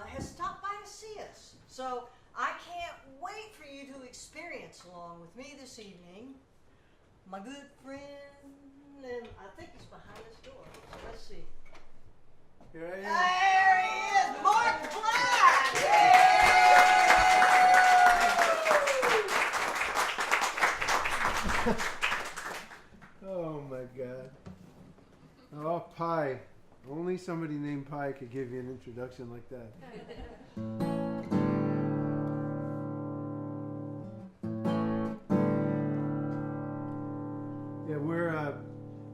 Has stopped by to see us. So I can't wait for you to experience, along with me this evening, my good friend, and I think he's behind this door. So let's see. Here I am. There he is, Marc Black. Oh my God. Oh, Pie. Only somebody named Pie could give you an introduction like that. Yeah,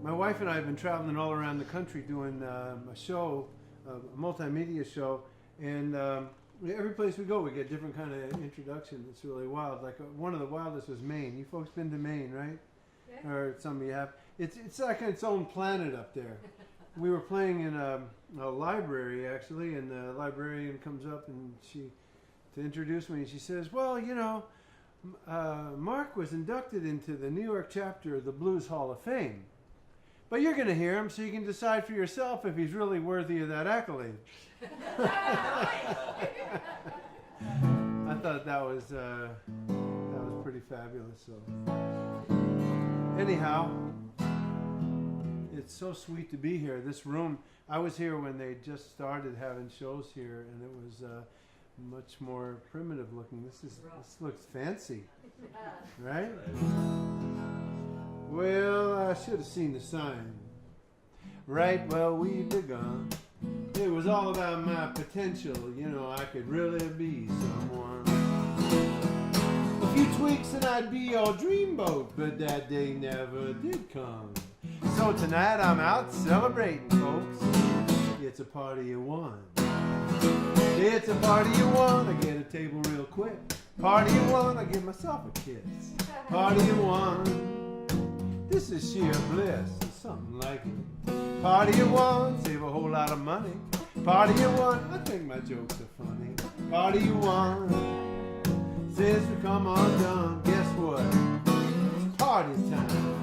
my wife and I have been traveling all around the country doing a show, a multimedia show, and every place we go we get different kind of introduction. It's really wild. Like one of the wildest was Maine. You folks been to Maine, right? Yeah. Or some of you have. It's like its own planet up there. We were playing in a library, actually, and the librarian comes up and to introduce me, and she says, well, you know, Marc was inducted into the New York chapter of the Blues Hall of Fame. But you're going to hear him so you can decide for yourself if he's really worthy of that accolade. I thought that was pretty fabulous. So, anyhow, it's so sweet to be here. This room, I was here when they just started having shows here, and it was much more primitive looking. This looks fancy, right? Well, I should have seen the sign. Right, well, we've begun. It was all about my potential. You know, I could really be someone. A few tweaks and I'd be your dreamboat, but that day never did come. So tonight I'm out celebrating, folks. It's a party of one. It's a party of one. I get a table real quick. Party of one. I give myself a kiss. Party of one. This is sheer bliss. Or something like it. Party of one. Save a whole lot of money. Party of one. I think my jokes are funny. Party of one. Since we come undone, guess what? It's party time.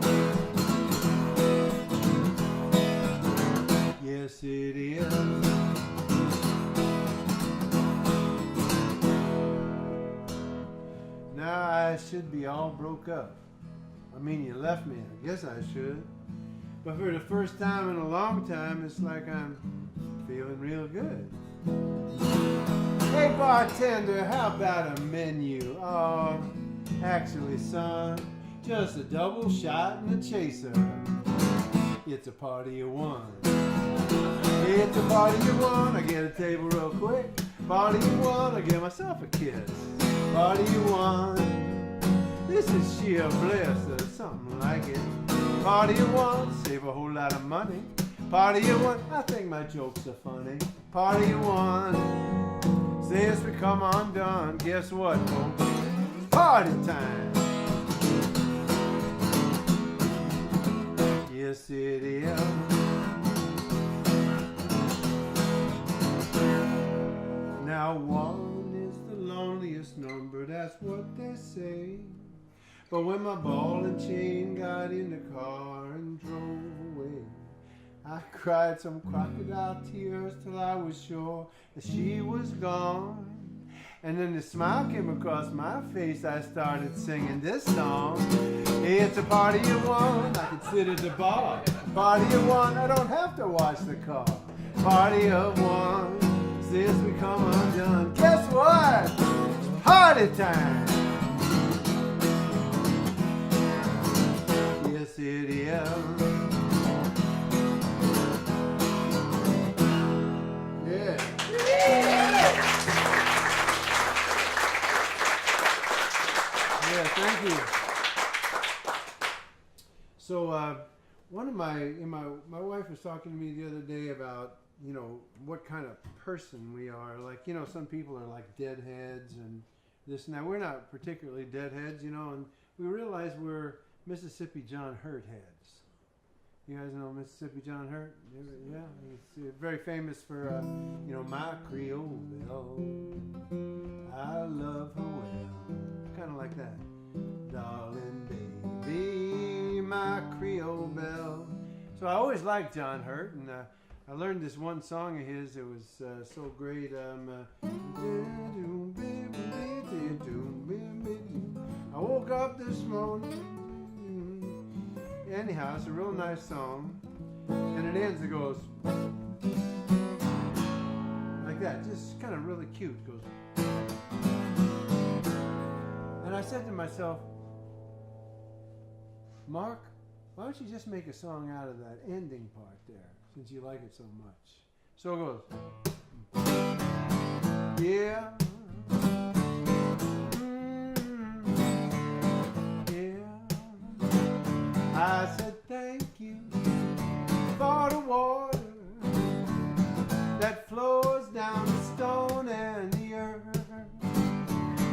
Yes, it is. Now I should be all broke up. I mean, you left me. I guess I should. But for the first time in a long time, it's like I'm feeling real good. Hey, bartender, how about a menu? Oh, actually, son, just a double shot and a chaser. It's a party of one. It's a party of one. I get a table real quick. Party of one. I give myself a kiss. Party of one. This is sheer bliss or something like it. Party of one. Save a whole lot of money. Party of one. I think my jokes are funny. Party of one. Since we come undone, guess what, folks? It's party time. Yes, it is. Now one is the loneliest number, that's what they say. But when my ball and chain got in the car and drove away, I cried some crocodile tears till I was sure that she was gone. And then the smile came across my face, I started singing this song. It's a party of one, I can sit at the bar. Party of one, I don't have to wash the car. Party of one. this we come undone. Guess what? Party time. Yes, it is. Yeah. Yeah, thank you. So, one of my wife was talking to me the other day about, you know, what kind of person we are. Like, you know, some people are like deadheads and this and that. We're not particularly deadheads, you know, and we realize we're Mississippi John Hurt heads. You guys know Mississippi John Hurt? Yeah, he's very famous for, you know, my Creole belle, I love her well. Kind of like that. Darling baby, my Creole belle. So I always liked John Hurt, and I learned this one song of his. It was so great. I woke up this morning. Anyhow, it's a real nice song, and it ends. It goes like that, just kind of really cute. It goes, and I said to myself, Mark, why don't you just make a song out of that ending part there, since you like it so much? So it goes, yeah. I said thank you for the water that flows down the stone and the earth.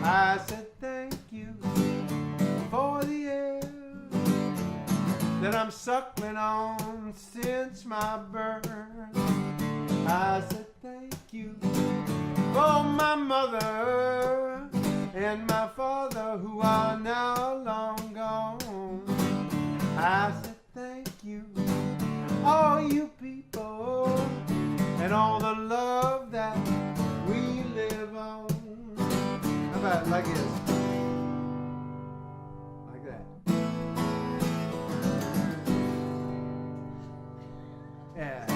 I said thank you for the air that I'm suckling on since my birth. I said thank you for my mother and my father who are now long gone. I said thank you, all you people, and all the love that we live on. How about like this? Like that. Yeah.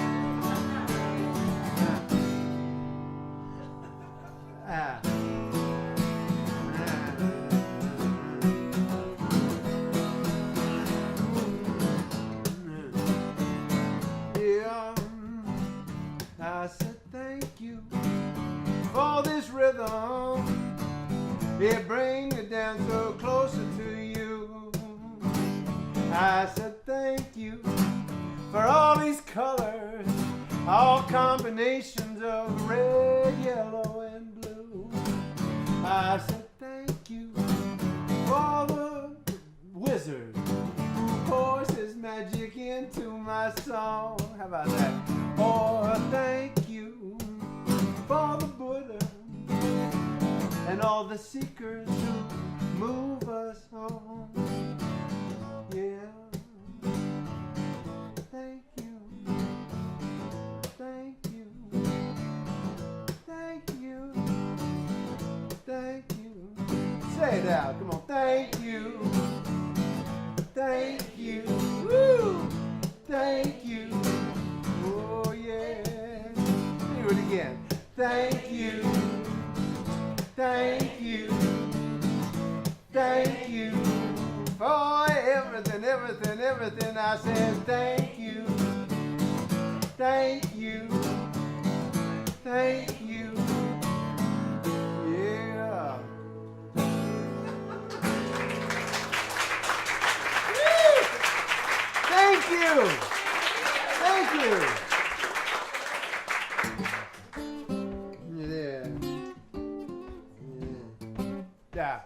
I said thank you for this rhythm. It brings the dancer closer to you. I said thank you for all these colors, all combinations of red, yellow, and blue. I said thank you for the wizard who pours his magic into my song. How about that? Oh, thank you for the Buddha and all the seekers who move us on. Yeah. Thank you. Thank you. Thank you. Thank you. Say it out. Come on. Thank you. Thank you. Woo! Thank you. Oh yeah. Do it again. Thank you. Thank you. Thank you for everything, everything, everything. I said thank you. Thank you. Thank you. Yeah. Thank you. Thank you. Yeah. Yeah.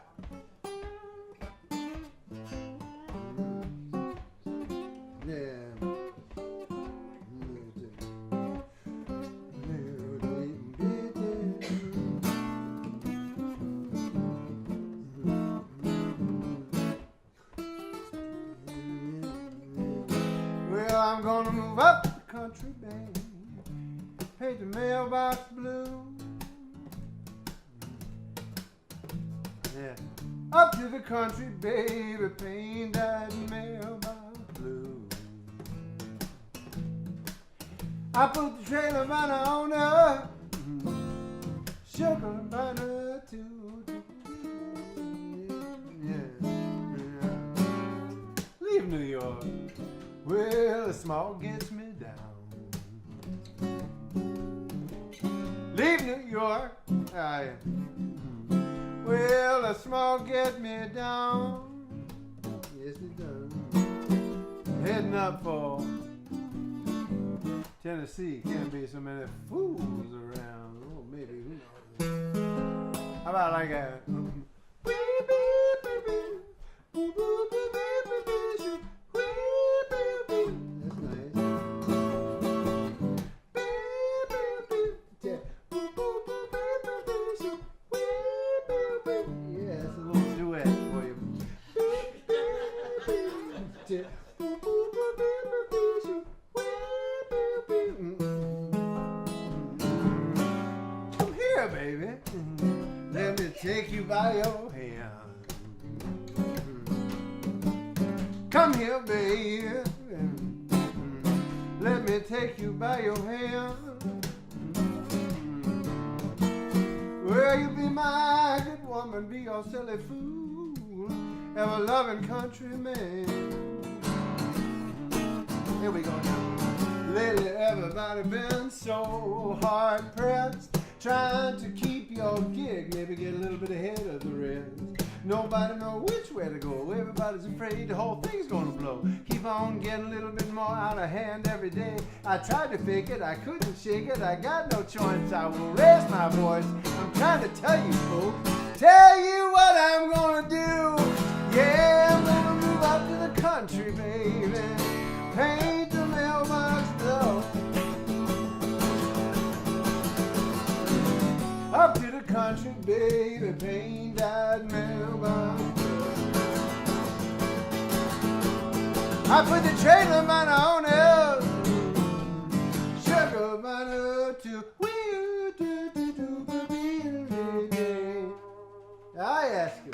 I'm gonna move up the country, baby. Paint the mailbox blue. Yeah. Up to the country, baby. Paint that mailbox blue. I put the trailer banner on her. sugar butter too. Yeah. Leave New York. Well, the smog gets me down. Leave New York. Well, the smog gets me down. Yes, it does. Heading up for Tennessee. Can't be so many fools around. Oh, maybe, who knows? How about like a take you by your hand. Come here, baby. Let me take you by your hand. Well, you be my good woman, be your silly fool, ever loving countryman. Here we go now. Lately, everybody been so hard pressed, trying to keep your gig, maybe get a little bit ahead of the rest. Nobody know which way to go. Everybody's afraid the whole thing's gonna blow. Keep on getting a little bit more out of hand every day. I tried to fake it, I couldn't shake it. I got no choice, I will raise my voice. I'm trying to tell you folks, tell you what I'm gonna do. Yeah, I'm gonna move up to the country, baby. Paint the mailbox though. Up to the country, baby, paint that mailbox. I put the trailer money on it, sugar butter too. I ask you.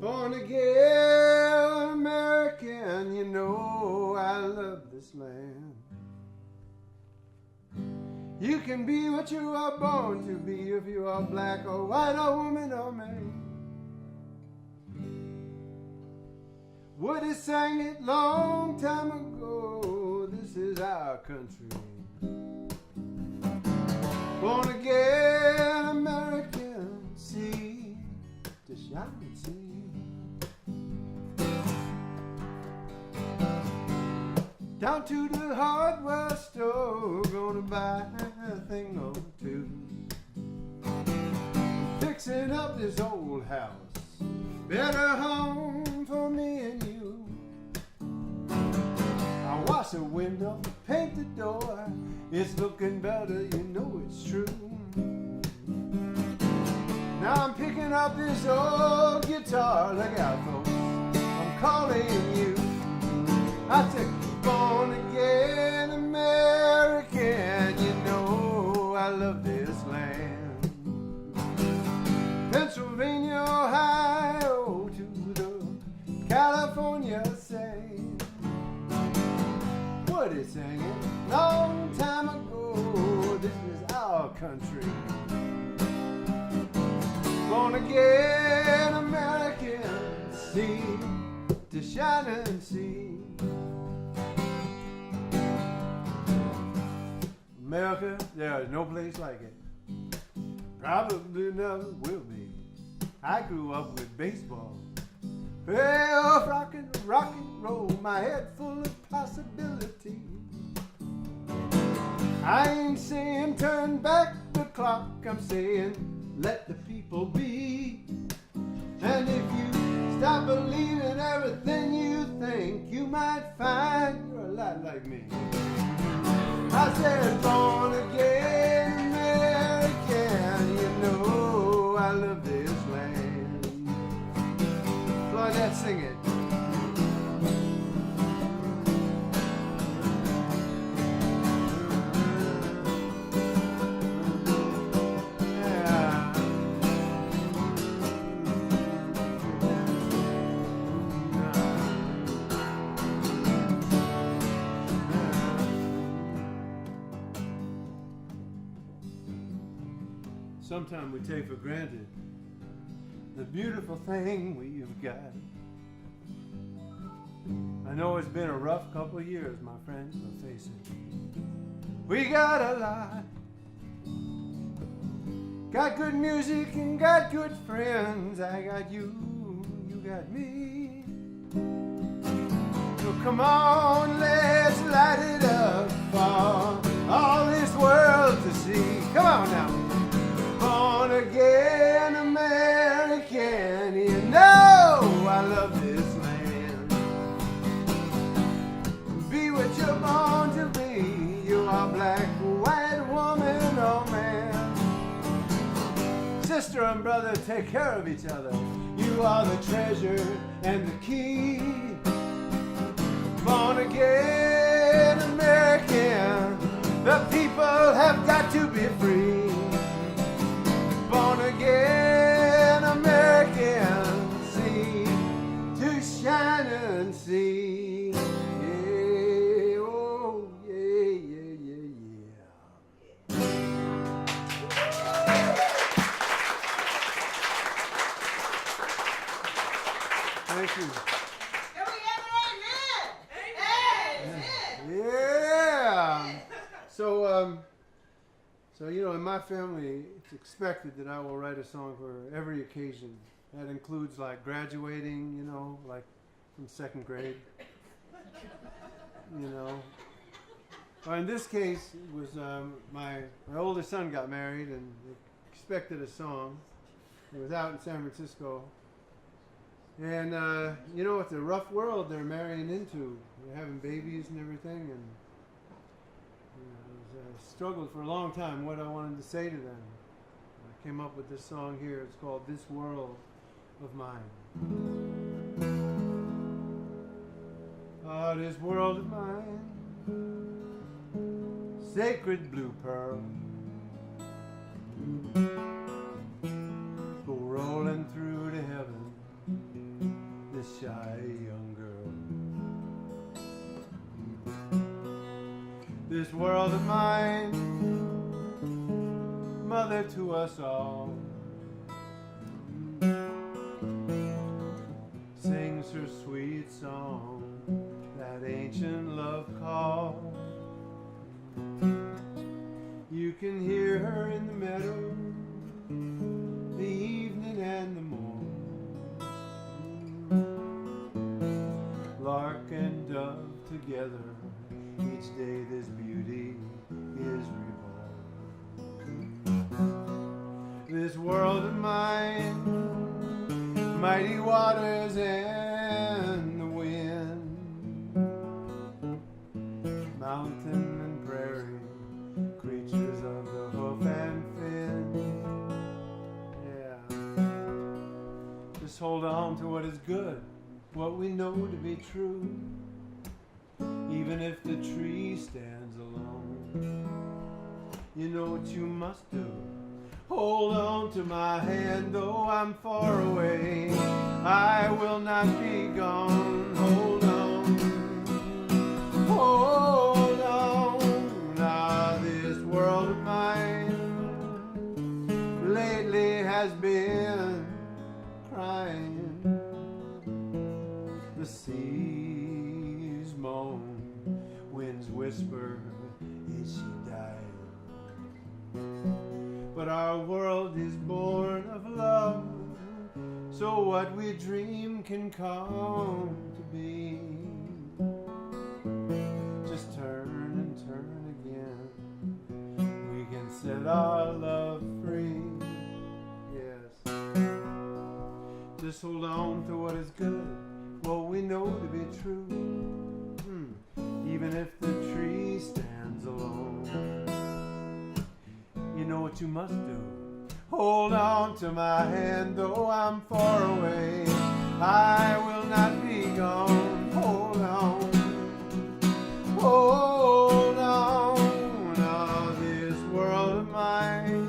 Born again American, you know I love this land. You can be what you are born to be, if you are black or white or woman or man. Woody sang it long time ago, this is our country. Born again American, see to shine and see. Down to the hardware store, gonna buy a thing or two. Fixing up this old house, better home for me and you. I wash the window, paint the door, it's looking better, you know it's true. Now I'm picking up this old guitar, look out folks, I'm calling you. I said, born again American, you know I love this land. Pennsylvania, Ohio, to the California sand. What is singing long time ago, this is our country. Born again American, see to shine and see. America, there is no place like it. Probably never will be. I grew up with baseball. Well, rock and roll, my head full of possibility. I ain't saying turn back the clock, I'm saying let the people be. And if you stop believing everything you think, you might find you're a lot like me. I said, born again American, you know I love this land. Claudette, sing it. Yeah. sometimes we take for granted the beautiful thing we've got. I know it's been a rough couple of years, my friends, but face it, we got a lot. Got good music and got good friends. I got you, you got me. So come on, let's light it up for all this world to see. Come on now. Born again American, you know I love this land. Be what you're born to be. You are black, white, woman, or man. Sister and brother, take care of each other. You are the treasure and the key. Born again American, the people have got to be free. Born again American, see to shine and see. Yeah, oh yeah, yeah, yeah, yeah. Thank you. Can we have an amen? Amen. Yeah. So you know, in my family, it's expected that I will write a song for every occasion. That includes like graduating, you know, like from second grade. You know. Well, in this case, it was my oldest son got married, and they expected a song. It was out in San Francisco. And you know, it's a rough world they're marrying into. They're having babies and everything, and you know, I struggled for a long time what I wanted to say to them. I came up with this song here. It's called "This World of Mine." Oh, this world of mine, sacred blue pearl, go rolling through to heaven. This shy young girl. This world of mine, mother to us all, sings her sweet song, that ancient love call. You can hear her in the meadow, the evening and the morn. Lark and dove together, each day this beauty is reborn. This world of mine, mighty waters and the wind, mountain and prairie, creatures of the hoof and fin. Yeah. Just hold on to what is good, what we know to be true, even if the tree stands alone. You know what you must do. Hold on to my hand, though I'm far away. I will not be gone. Hold on, hold on. Now this world of mine lately has been crying. The seas moan, winds whisper, is she dying? But our world is born of love, so what we dream can come to be. Just turn and turn again, we can set our love free. Yes. Just hold on to what is good, what we know to be true, even if the tree stands alone. You know what you must do. Hold on to my hand, though I'm far away. I will not be gone. Hold on, hold on. Oh, this world of mine,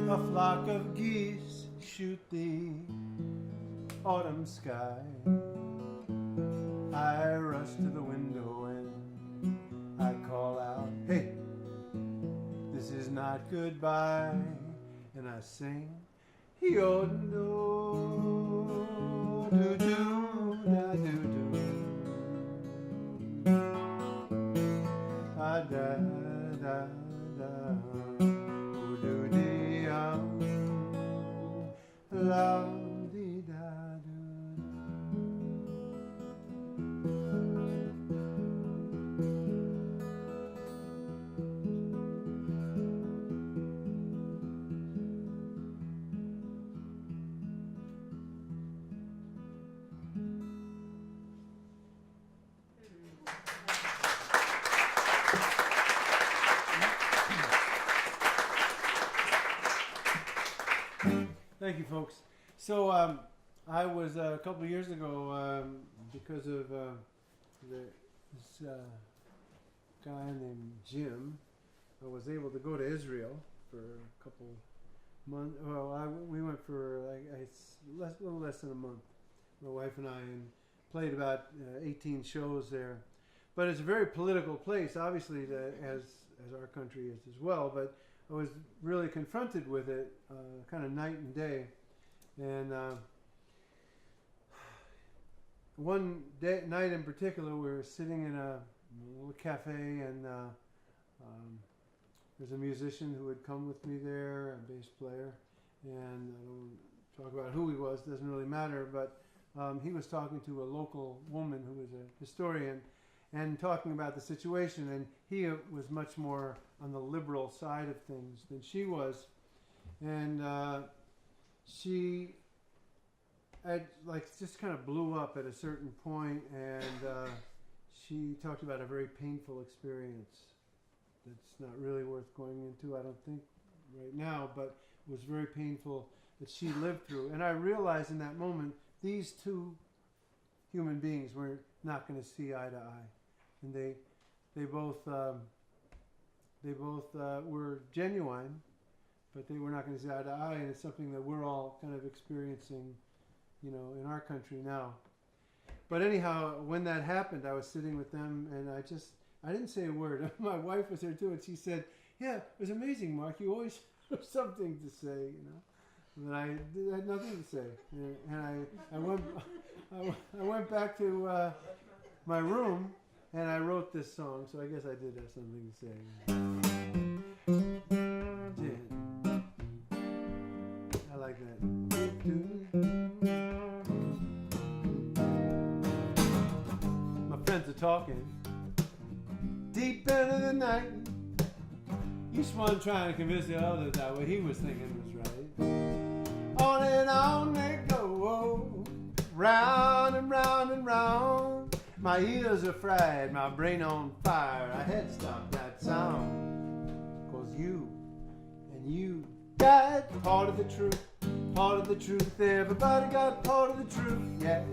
a flock of geese shoot the autumn sky. I rush to the window and I call out, hey, this is not goodbye. and I sing, yo do do do da do do, da da da da, do dee love dee da do. Thank you, folks. So I was a couple of years ago, because of this guy named Jim, I was able to go to Israel for a couple months. Well, we went for a little less than a month, my wife and I, and played about 18 shows there. But it's a very political place, obviously, as our country is as well. But I was really confronted with it, kind of night and day. And one night in particular, we were sitting in a little cafe, and there's a musician who had come with me there, a bass player, and I don't talk about who he was, doesn't really matter, but he was talking to a local woman who was a historian, and talking about the situation, and he was much more on the liberal side of things than she was, and she just kind of blew up at a certain point, and she talked about a very painful experience that's not really worth going into, I don't think, right now, but it was very painful that she lived through. And I realized in that moment, these two human beings were not going to see eye to eye. And they both were genuine, but they were not going to see eye to eye, and it's something that we're all kind of experiencing, you know, in our country now. But anyhow, when that happened, I was sitting with them, and I didn't say a word. My wife was there too, and she said, "Yeah, it was amazing, Mark. You always have something to say, you know." And I had nothing to say, and I went back to my room, and I wrote this song. So I guess I did have something to say. I like that. Friends are talking deep into the night. Each one trying to convince the other that what he was thinking was right. On and on they go, round and round and round. My ears are fried, my brain on fire. I had to stop that sound. 'Cause you and you got part of the truth, part of the truth. Everybody got part of the truth, yeah.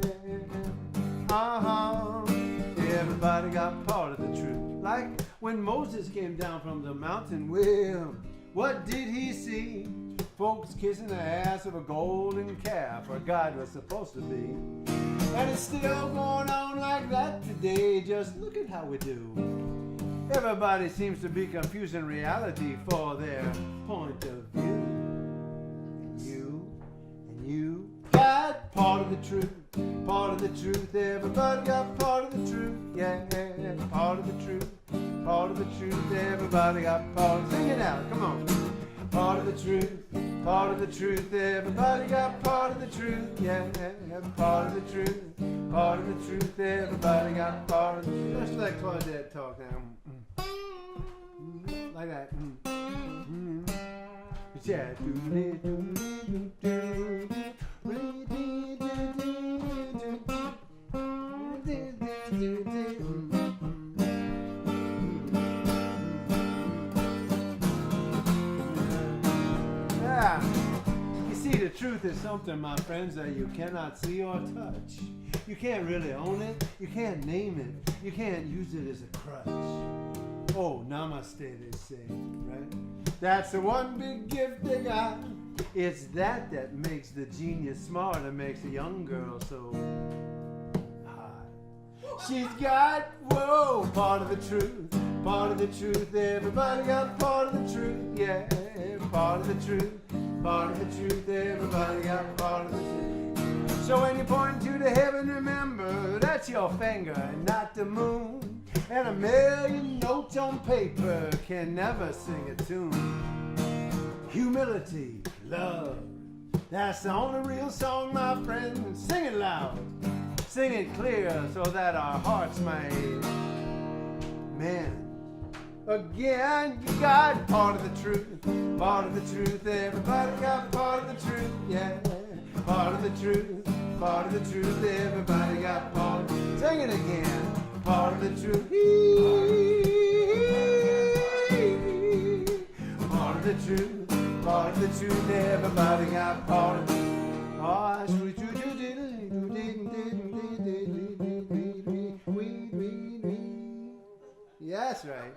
Everybody got part of the truth. Like when Moses came down from the mountain, well, what did he see? Folks kissing the ass of a golden calf, where God was supposed to be. And it's still going on like that today. Just look at how we do. Everybody seems to be confusing reality for their point of view. And you got part of the truth, part of the truth. Everybody got part of the truth, yeah, part of the truth, part of the truth. Everybody got part. Sing it out, come on. Part of the truth, part of the truth. Everybody got part of the truth, yeah, part of the truth, part of the truth. Everybody got part of the truth. Let's let Claudette talk now. Like that. Yeah. You see, the truth is something, my friends, that you cannot see or touch. You can't really own it. You can't name it. You can't use it as a crutch. Oh, namaste, they say, right? That's the one big gift they got. It's that makes the genius smart and makes a young girl so hot. She's got, whoa, part of the truth, part of the truth. Everybody got part of the truth, yeah, part of the truth, part of the truth. Everybody got part of the truth. So when you point to the heaven, remember that's your finger and not the moon. And a million notes on paper can never sing a tune. Humility, love, that's the only real song, my friend. Sing it loud, sing it clear, so that our hearts may mend. Again, you got part of the truth, part of the truth. Everybody got part of the truth, yeah. Part of the truth, part of the truth. Everybody got part of the truth. Sing it again. Part of the truth. Part of the truth, part of the truth. Everybody got part of the truth. Yeah, that's right.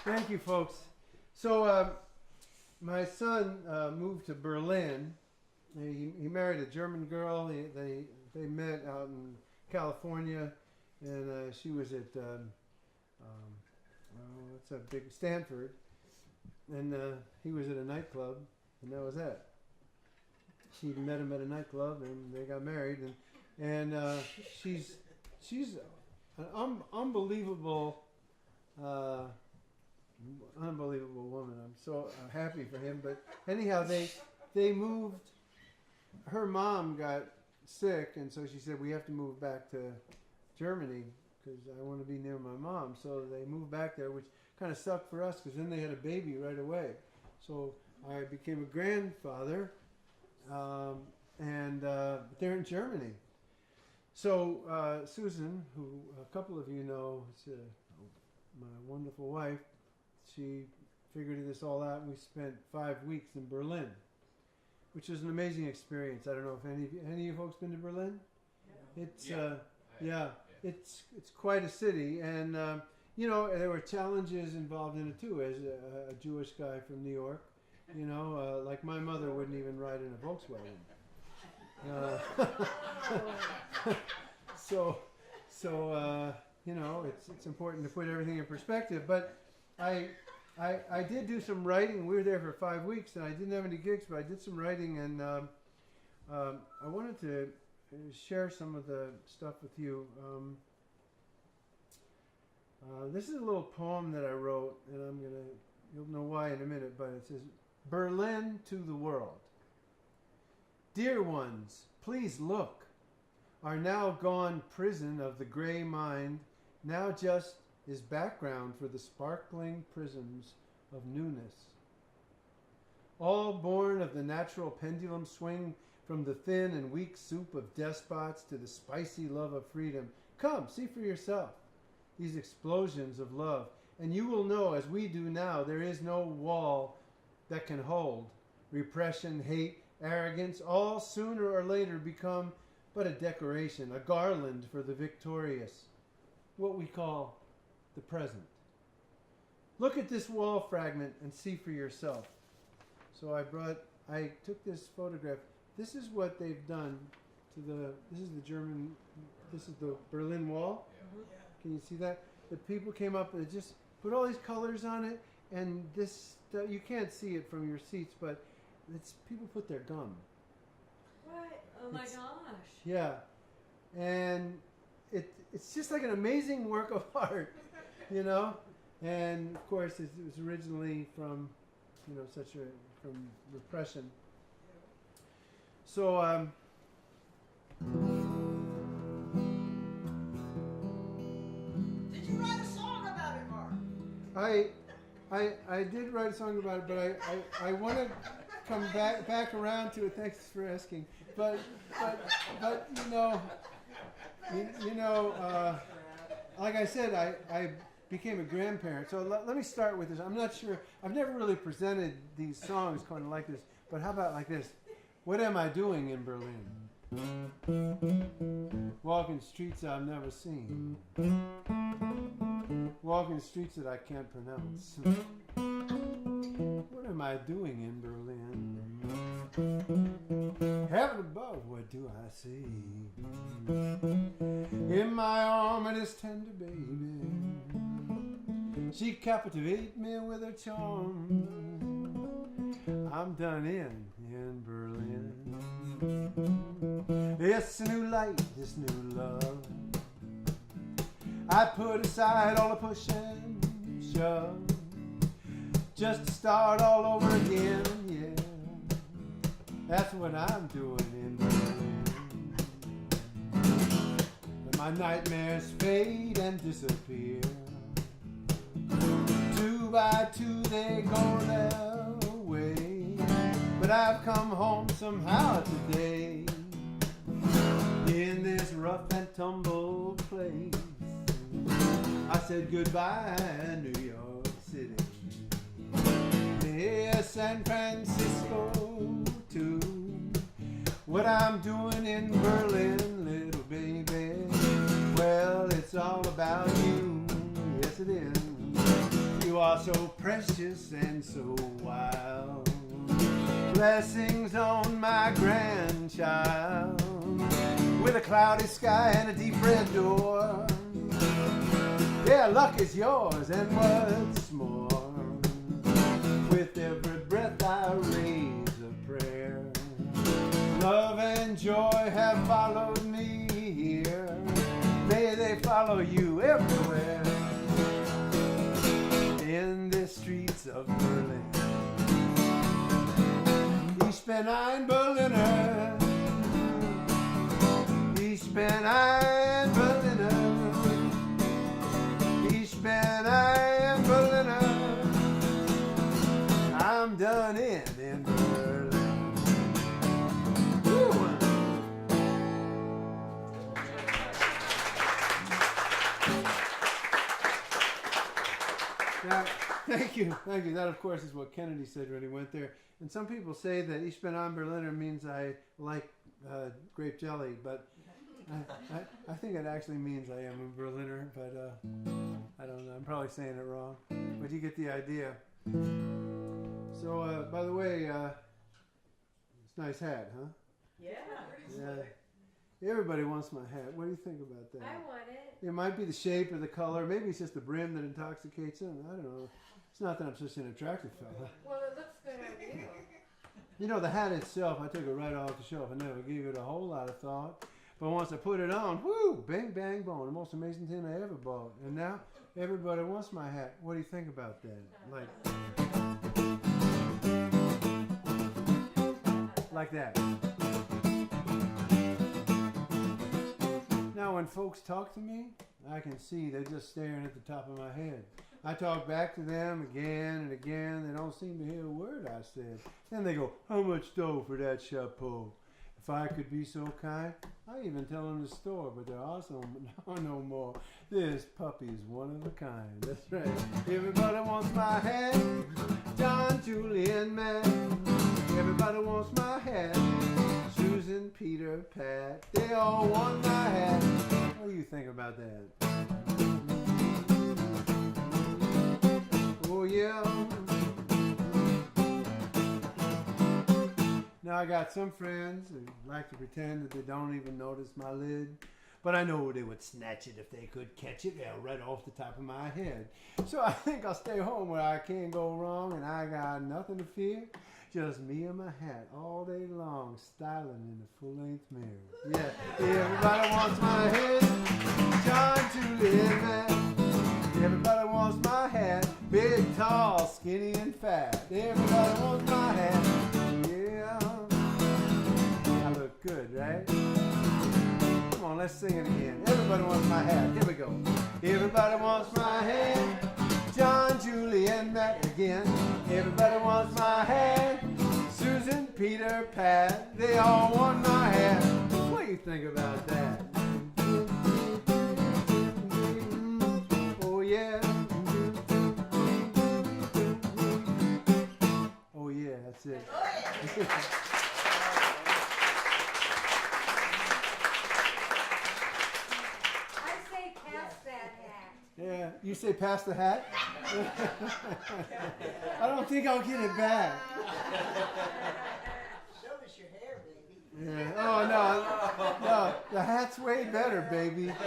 Thank you, folks. So my son moved to Berlin. He married a German girl. They met out in California, and she was at what's that big Stanford, and he was at a nightclub, and that was that. She met him at a nightclub, and they got married, and she's an unbelievable woman. I'm so happy for him. But anyhow, they moved. Her mom got sick, and so she said, we have to move back to Germany because I want to be near my mom. So they moved back there, which kind of sucked for us because then they had a baby right away. So I became a grandfather, and they're in Germany. So Susan, who a couple of you know, is my wonderful wife, she figured this all out, and we spent 5 weeks in Berlin, which was an amazing experience. I don't know if any of you folks been to Berlin? Yeah. It's quite a city, and you know, there were challenges involved in it too. As a Jewish guy from New York, you know, like my mother wouldn't even ride in a Volkswagen. So you know, it's important to put everything in perspective. But I did do some writing. We were there for 5 weeks, and I didn't have any gigs, but I did some writing, and I wanted to share some of the stuff with you. This is a little poem that I wrote, and you'll know why in a minute, but it says, Berlin to the world. Dear ones, please look. Our now gone prison of the gray mind now just is background for the sparkling prisms of newness. All born of the natural pendulum swing from the thin and weak soup of despots to the spicy love of freedom. Come, see for yourself these explosions of love, and you will know, as we do now, there is no wall that can hold. Repression, hate, arrogance, all sooner or later become but a decoration, a garland for the victorious, what we call the present. Look at this wall fragment and see for yourself. So I took this photograph. This is what they've done to this is the Berlin Wall. Yeah. Can you see that? The people came up and just put all these colors on it, and this, you can't see it from your seats, but people put their gum. What? Oh my gosh. Yeah. And it's just like an amazing work of art, you know? And of course it was originally from, you know, from repression. So Did you write a song about it, Mark? I did write a song about it, but I want to come back around to it. Thanks for asking. But you know, like I said, I became a grandparent. So let me start with this. I'm not sure. I've never really presented these songs kind of like this. But how about like this? What am I doing in Berlin? Walking streets I've never seen. Walking streets that I can't pronounce. What am I doing in Berlin? Heaven above, what do I see? in my arm and his tender baby. She captivated me with her charm. I'm done in Berlin. It's a new light, this new love. I put aside all the push and shove, just to start all over again, yeah. That's what I'm doing in Berlin. When my nightmares fade and disappear, 2 by 2 they go their way. But I've come home somehow today, in this rough and tumble place. I said goodbye, New York City. Yeah, San Francisco too. What I'm doing in Berlin, little baby, well, it's all about you. Yes, it is. You are so precious and so wild. Blessings on my grandchild, with a cloudy sky and a deep red door. Yeah, luck is yours and what's more, with every breath I raise a prayer. Love and joy have followed me here. May they follow you everywhere. In the streets of Berlin. Ich bin ein Berliner. Ich bin ein Berliner. Ich bin ein Berliner. I'm done in Berlin. Woo. Now, thank you. That, of course, is what Kennedy said when he went there. And some people say that Ich bin ein Berliner means I like grape jelly, but I think it actually means I am a Berliner, but I don't know. I'm probably saying it wrong, but you get the idea. So, by the way, it's a nice hat, huh? Yeah. Everybody wants my hat. What do you think about that? I want it. It might be the shape or the color. Maybe it's just the brim that intoxicates them. I don't know. It's not that I'm such an attractive fella. Well, it looks good on you. You know, the hat itself, I took it right off the shelf. I never gave it a whole lot of thought. But once I put it on, whoo, bang, bang, boom. The most amazing thing I ever bought. And now everybody wants my hat. What do you think about that? Like that. Now, when folks talk to me, I can see they're just staring at the top of my head. I talk back to them again and again. They don't seem to hear a word I said. Then they go, how much dough for that chapeau? If I could be so kind, I even tell them the store, but there are no more. This puppy is one of a kind. That's right. Everybody wants my hat. John, Julie, and Matt. Everybody wants my hat. Susan, Peter, Pat. They all want my hat. What do you think about that? Oh, yeah. Now, I got some friends who like to pretend that they don't even notice my lid, but I know they would snatch it if they could catch it, right off the top of my head. So I think I'll stay home where I can't go wrong and I got nothing to fear. Just me and my hat all day long, styling in the full-length mirror. Yeah, everybody wants my head, John, Julie, and Matt. Everybody wants my hat, big, tall, skinny, and fat. Everybody wants my hat, yeah. I look good, right? Come on, let's sing it again. Everybody wants my hat. Here we go. Everybody wants my hat, John, Julie, and Matt again. Everybody wants my hat, Susan, Peter, Pat. They all want my hat. What do you think about that? Oh, yeah. Oh, yeah, that's it. Yeah, you say pass the hat? I don't think I'll get it back. Show us your hair, baby. Yeah. Oh no, the hat's way better, baby. Yeah.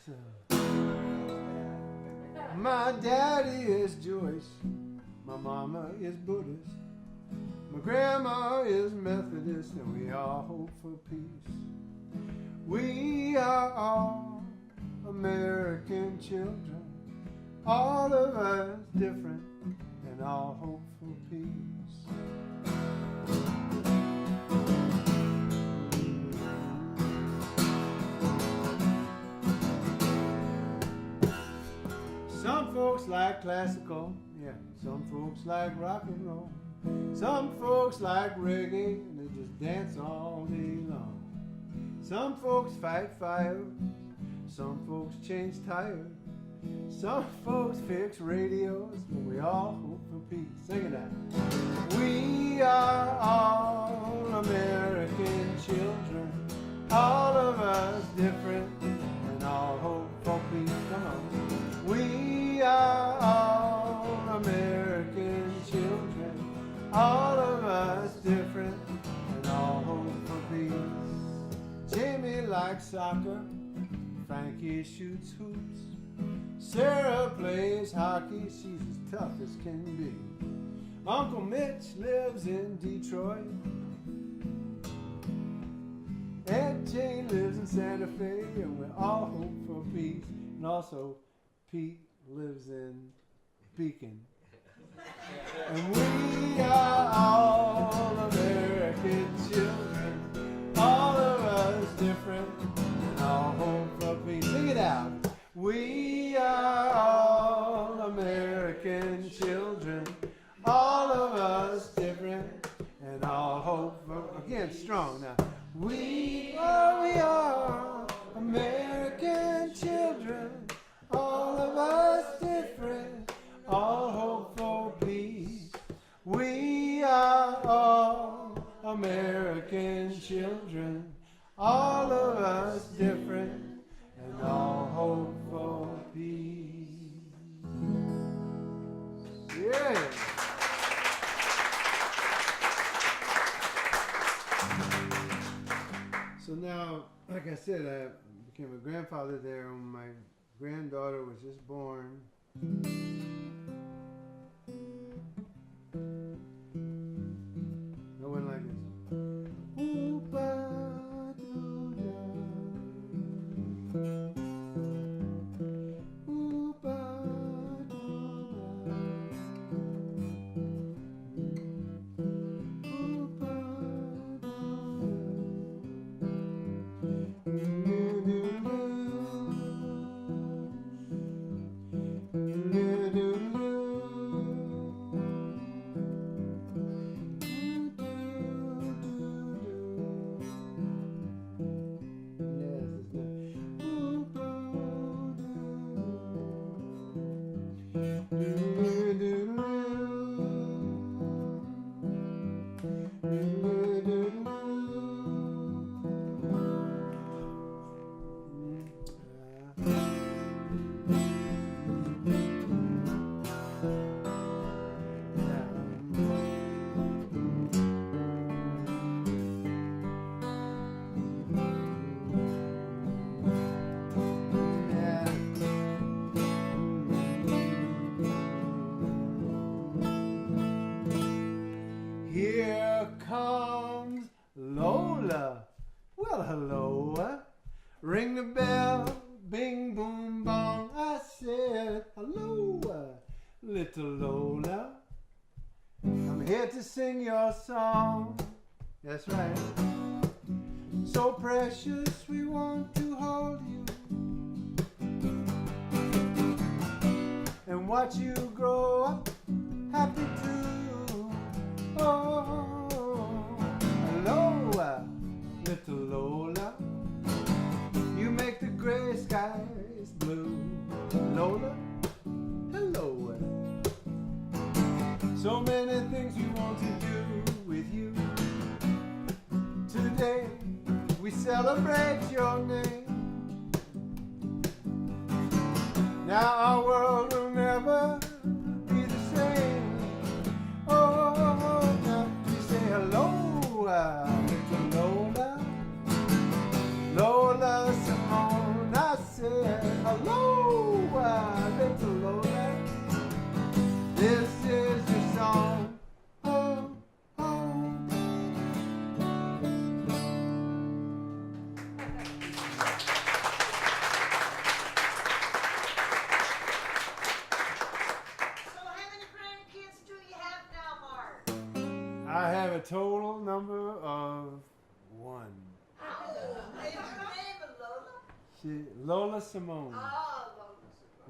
So, my daddy is Jewish, my mama is Buddhist, my grandma is Methodist, and we all hope for peace. We are all American children, all of us different, and all hope for peace. Some folks like classical, yeah. Some folks like rock and roll. Some folks like reggae, and they just dance all day long. Some folks fight fire. Some folks change tires. Some folks fix radios, but we all hope for peace. Sing it out. We are all American children, all of us different, and all hope for peace. Come on. We are all American children, all of us different, and all hope for peace. Jamie likes soccer, Frankie shoots hoops, Sarah plays hockey, she's as tough as can be. Uncle Mitch lives in Detroit, Aunt Jane lives in Santa Fe, and we all hope for peace. And also, Pete lives in Beacon. And we are all American children, all of us different, and all hope for peace. Sing it out. We are all American children, all of us different, and all hope for, again, strong now. We are American children, all of us different, all hope for peace. We are all American children, all of us different, and all hope for peace. Yeah. So now, like I said, I became a grandfather there when my granddaughter was just born. No one like this. Here comes Lola. Well, hello. Ring the bell, bing, boom, bong. I said, hello, little Lola. I'm here to sing your song. That's right. So precious, we want to hold you and watch you grow up happy too. Oh, hello, little Lola. You make the gray skies blue. Lola, hello. So many things we want to do with you. Today we celebrate your name. Now our world will never be the same. Oh, now you say hello to Lola, Lola Simone. I said hello to Lola. This is your song. Oh, oh. I have a total number of 1. Is your name Lola? Lola Simone. Oh,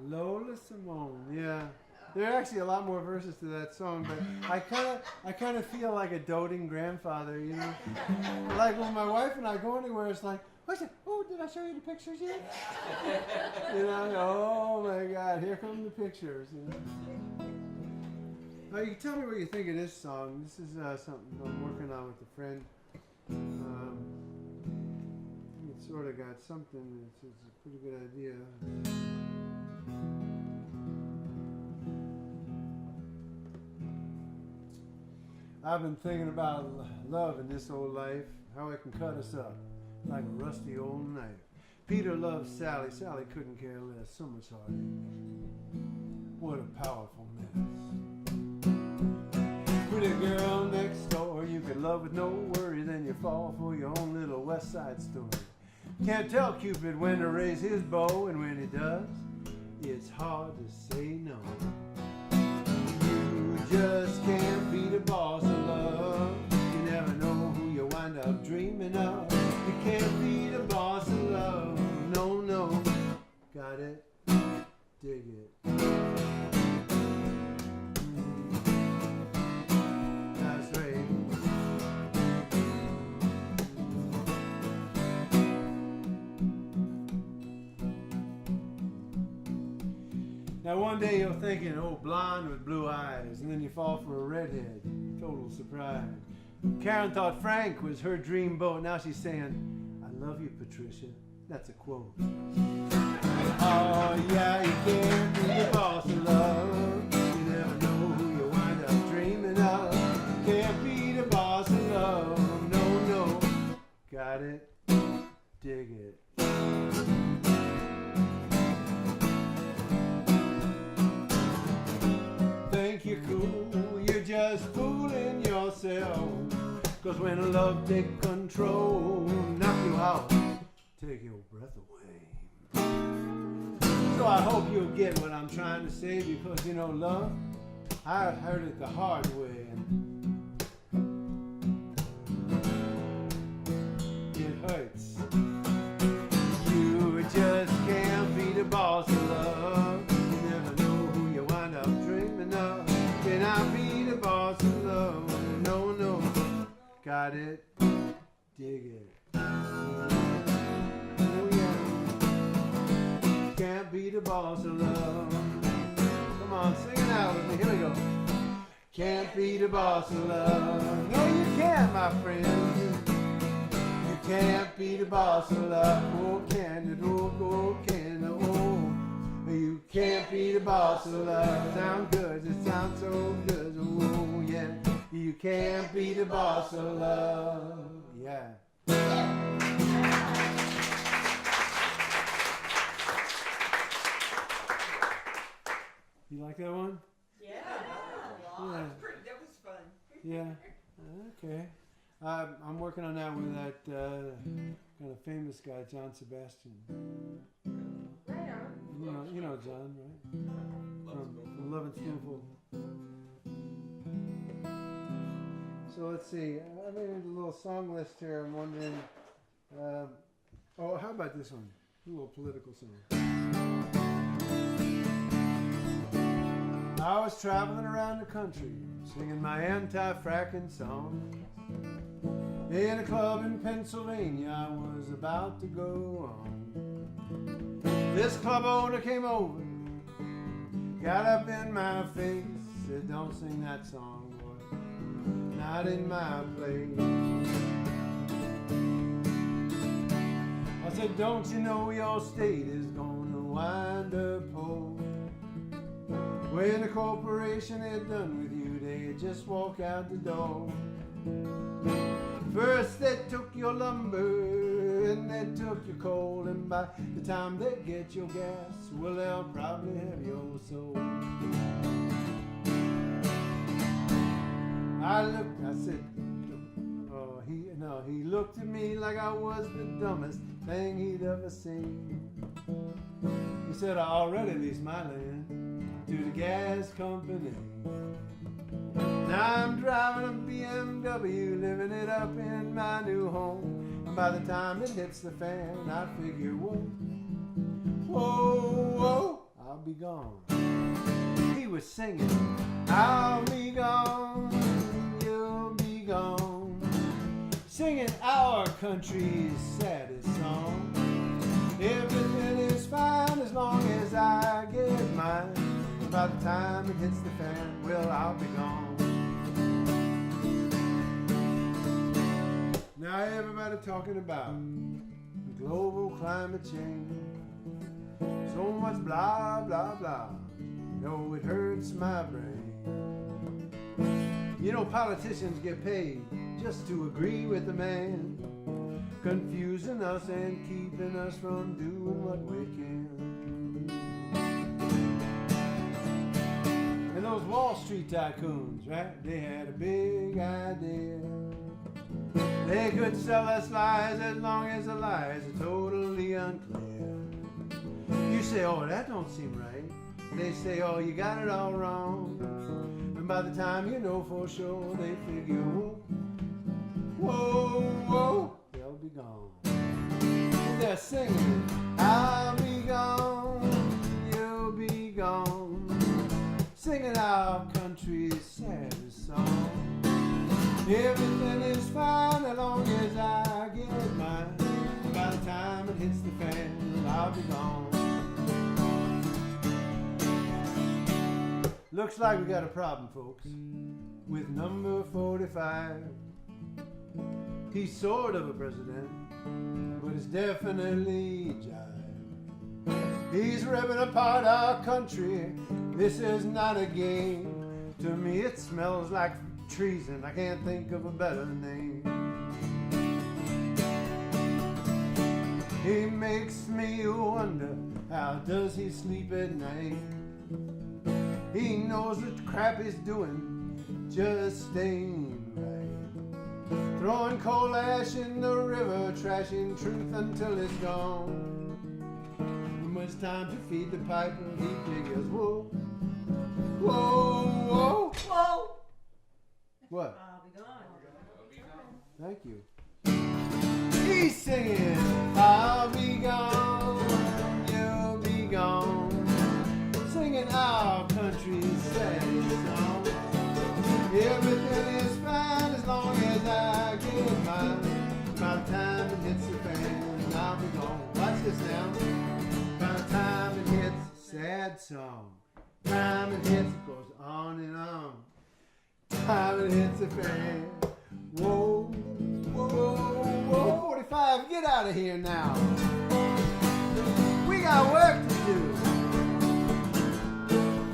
Lola Simone. Yeah. There are actually a lot more verses to that song, but I kind of feel like a doting grandfather, you know. Like when my wife and I go anywhere, it's like, what's it? Oh, did I show you the pictures yet? You know. Oh my God, here come the pictures. You know. Now you can tell me what you think of this song. This is something I'm working on with a friend. It's sort of got something. It's a pretty good idea. I've been thinking about love in this old life, how it can cut us up like a rusty old knife. Peter loved Sally. Sally couldn't care less. So much heartache. What a powerful mess. With a girl next door you can love with no worry, then you fall for your own little West Side Story. Can't tell Cupid when to raise his bow, and when he does, it's hard to say no. You just can't be the boss of love. You never know who you wind up dreaming of. You can't be the boss of love. No, no. Got it? Dig it. That's right. Now one day you're thinking, oh, blonde with blue eyes, and then you fall for a redhead. Total surprise. Karen thought Frank was her dream beau. Now she's saying, I love you, Patricia. That's a quote. Oh, yeah, you can't be the boss of love. You never know who you wind up dreaming of. You can't be the boss of love. No, no. Got it? Dig it. Think you're cool, you're just fooling yourself. 'Cause when love takes control, knock you out, take your breath away. So I hope you'll get what I'm trying to say, because you know love, I heard it the hard way, and it hurts. You just can't be the boss of love. You never know who you wind up dreaming of. Can I be the boss of love? No, no. Got it? Dig it. Oh yeah. Can't be the boss of love. Come on, sing it out with me. Here we go. Can't be the boss of love. No, you can't, my friend. You can't be the boss of love. Oh, can it? Oh, can it? Oh, you can't be the boss of love. Sound good. It sounds so good. Oh, yeah. You can't be the boss of love. Yeah. You like that one? Yeah. Yeah. That was fun. Yeah. Okay. I'm working on that with that kind of famous guy, John Sebastian. Right on. You know John, right? From Love and Spoonful. So let's see. I made a little song list here. I'm wondering. Oh, how about this one? A little political song. I was traveling around the country singing my anti-fracking song. In a club in Pennsylvania, I was about to go on. This club owner came over, got up in my face, said, "Don't sing that song, boy, not in my place." I said, "Don't you know your state is going wind-up hole. When the corporation had done with you, they'd just walk out the door. First they took your lumber, and they took your coal, and by the time they get your gas, well, they'll probably have your soul. I looked, I said, oh, he looked at me like I was the dumbest thing he'd ever seen. He said, I already leased my land to the gas company. Now I'm driving a BMW, living it up in my new home. And by the time it hits the fan, I figure, whoa, whoa, whoa, I'll be gone. He was singing, I'll be gone, you'll be gone, singing our country's saddest song. Everything is fine as long as I get mine. By the time it hits the fan, well, I'll be gone. Now everybody talking about global climate change. So much blah, blah, blah. No, it hurts my brain. You know, politicians get paid just to agree with the man, confusing us and keeping us from doing what we can. And those Wall Street tycoons, right? They had a big idea. They could sell us lies as long as the lies are totally unclear. You say, oh, that don't seem right. They say, oh, you got it all wrong. And by the time you know for sure, they figure, whoa, whoa, whoa, they'll be gone. And they're singing, I'll be gone, you'll be gone, singing our country's saddest song. Everything is fine as long as I get mine. By the time it hits the fan, I'll be gone. Looks like we got a problem, folks, with number 45. He's sort of a president, but it's definitely jive. He's ripping apart our country. This is not a game. To me, it smells like treason. I can't think of a better name. He makes me wonder, how does he sleep at night? He knows the crap he's doing just ain't right. Throwing coal ash in the river, trashing truth until it's gone. And when it's time to feed the piper, he figures, whoa, whoa, whoa, whoa. What? I'll be gone. Thank you. He's singing, I'll be gone, you'll be gone, singing our country's saddest song. Everything is fine as long as I get mine. By the time it hits the fan, I'll be gone. Watch this now. By the time it hits, sad song. Time it hits, it goes on and on. Time it hits the fan. Whoa, whoa, whoa. 45, get out of here now. We got work to do.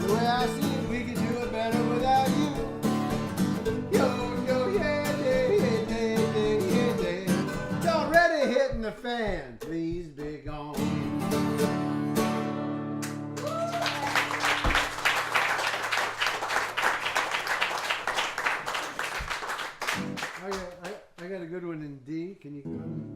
The way I see it, we can do it better without you. Yo, yo, yeah, yeah, yeah, yeah, yeah, yeah. It's already hitting the fan. Please be gone. I got a good one in D. Can you come?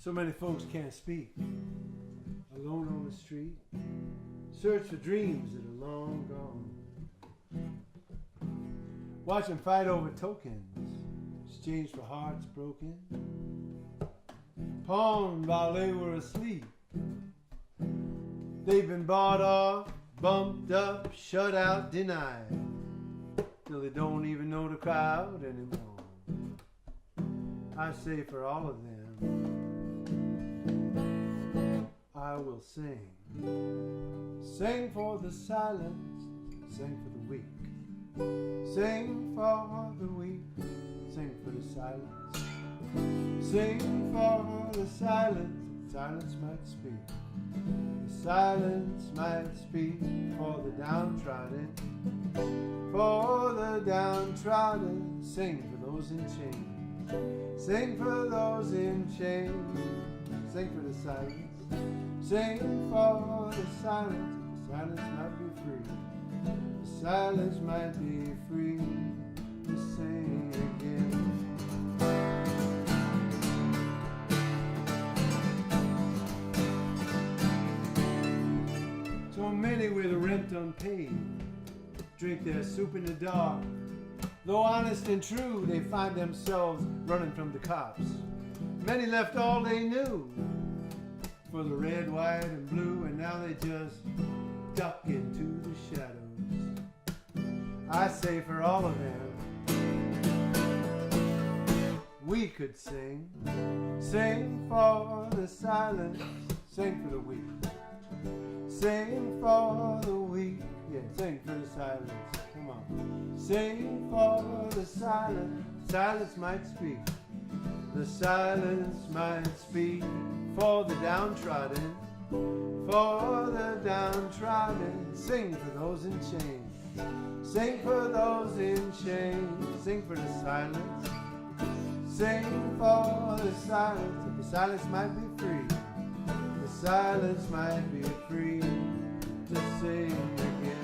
So many folks can't speak. Alone on the street, search for dreams that are long gone. Watch them fight over tokens, exchange for hearts broken, pawned while they were asleep. They've been bought off, bumped up, shut out, denied, till they don't even know the crowd anymore. I say for all of them, I will sing. Sing for the silence, sing for the weak. Sing for the weak, sing for the silence. Sing for the silence, silence might speak. The silence might speak for the downtrodden. For the downtrodden, sing for those in chains. Sing for those in chains. Sing for the silence. Sing for the silence. The silence might be free. The silence might be free to sing again. So many with the rent unpaid drink their soup in the dark. Though honest and true, they find themselves running from the cops. Many left all they knew for the red, white, and blue, and now they just duck into the shadows. I say for all of them, we could sing. Sing for the silence, sing for the weak. Sing for the weak, yeah, sing for the silence, come on. Sing for the silence, silence might speak. The silence might speak for the downtrodden, for the downtrodden. Sing for those in chains, sing for those in chains. Sing for the silence, sing for the silence. The silence might be free. The silence might be free to sing again.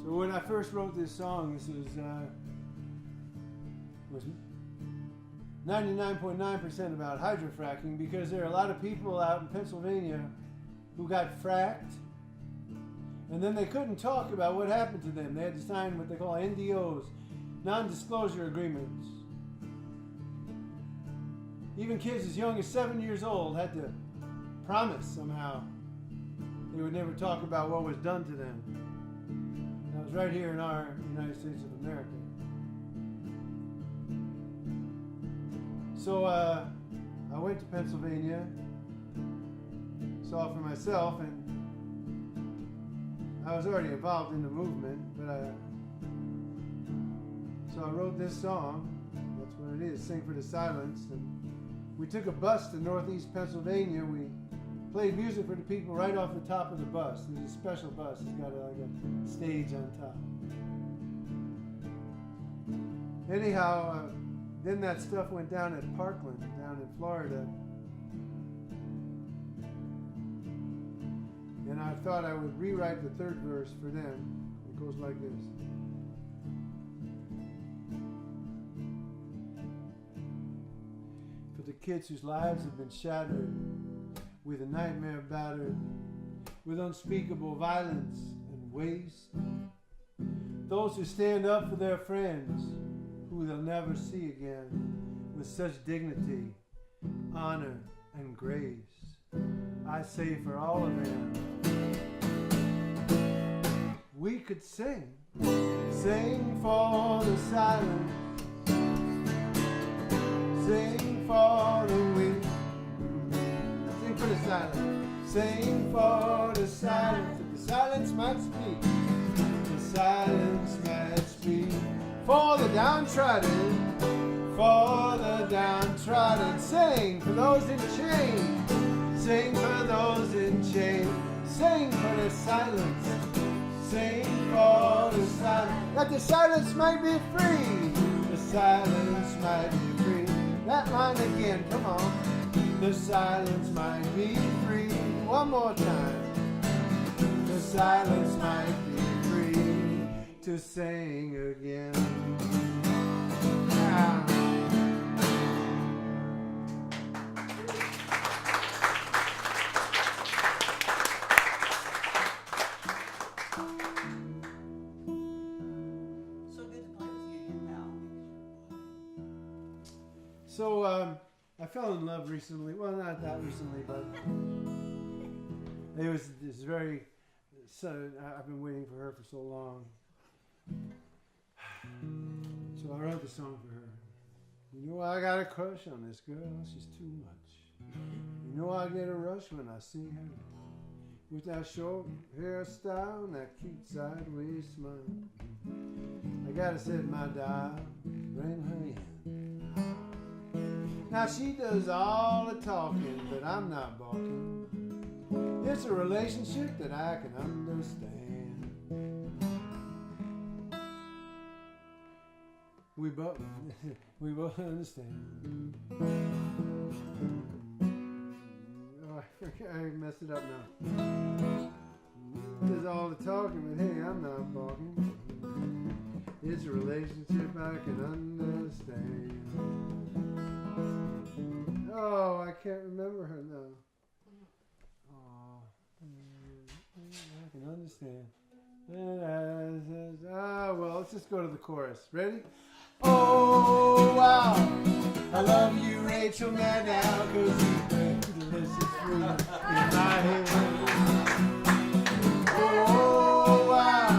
So when I first wrote this song, this was 99.9% about hydrofracking, because there are a lot of people out in Pennsylvania who got fracked, and then they couldn't talk about what happened to them. They had to sign what they call NDOs, non-disclosure agreements. Even kids as young as 7 years old had to promise somehow they would never talk about what was done to them. And that was right here in our United States of America. So I went to Pennsylvania, saw for myself, and I was already involved in the movement, but so I wrote this song. That's what it is, Sing for the Silence. And we took a bus to Northeast Pennsylvania. We played music for the people right off the top of the bus. There's a special bus. It's got like a stage on top. Anyhow, then that stuff went down at Parkland, down in Florida. And I thought I would rewrite the third verse for them. It goes like this. For the kids whose lives have been shattered, with a nightmare battered, with unspeakable violence and waste. Those who stand up for their friends, who they'll never see again, with such dignity, honor, and grace. I say for all of them, we could sing. Sing for the silence, sing for the weak. Sing for the silence, sing for the silence. If the silence might speak, the silence might speak. For the downtrodden, for the downtrodden. Sing for those in chains, sing for those in chains. Sing for the silence, sing for the silence. That the silence might be free, the silence might be free. that line again, come on. The silence might be free. One more time. The silence might be free to sing again. Ah. So good to play with you again, pal. So, I fell in love recently. Well, not that recently, but it was this very. So I've been waiting for her for so long. So I wrote the song for her. You know I got a crush on this girl. She's too much. You know I get a rush when I see her. With that short hairstyle and that cute sideways smile. I gotta set my dial, bring her in. Now she does all the talking, but I'm not balking. It's a relationship that I can understand. We both understand. Oh, I messed it up now. Does all the talking, but hey, I'm not balking. It's a relationship I can understand. Oh, I can't remember her now. Oh, I can understand. Ah, well, let's just go to the chorus. Ready? Oh, wow. I love you, Rachel Maddow, 'cause you bring delicious fruit in my head. Oh, wow.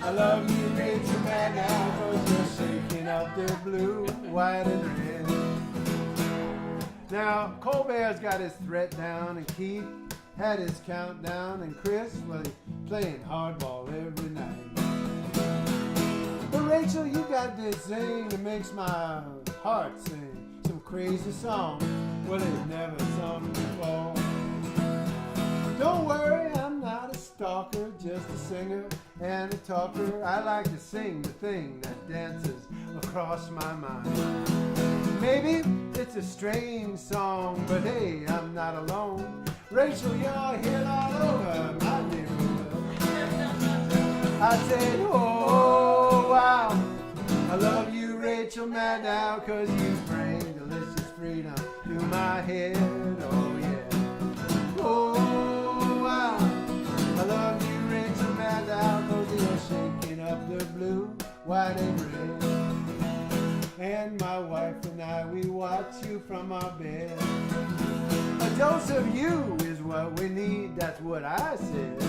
I love you, Rachel Maddow, 'cause you're shaking up the blue, white, and red. Now, Colbert's got his threat down, and Keith had his countdown, and Chris, well, he's playing hardball every night. But Rachel, you got this thing that makes my heart sing some crazy song. Well, it's never sung before. Don't worry, I'm not a stalker, just a singer and a talker. I like to sing the thing that dances across my mind. Maybe it's a strange song, but hey, I'm not alone. Rachel, you're here all over my neighborhood. I said, oh, wow. I love you, Rachel Maddow, 'cause you bring delicious freedom to my head. Oh, yeah. Oh, wow. I love you, Rachel Maddow, 'cause you're shaking up the blue, white, and red. And my wife and I, we watch you from our bed. A dose of you is what we need, that's what I said.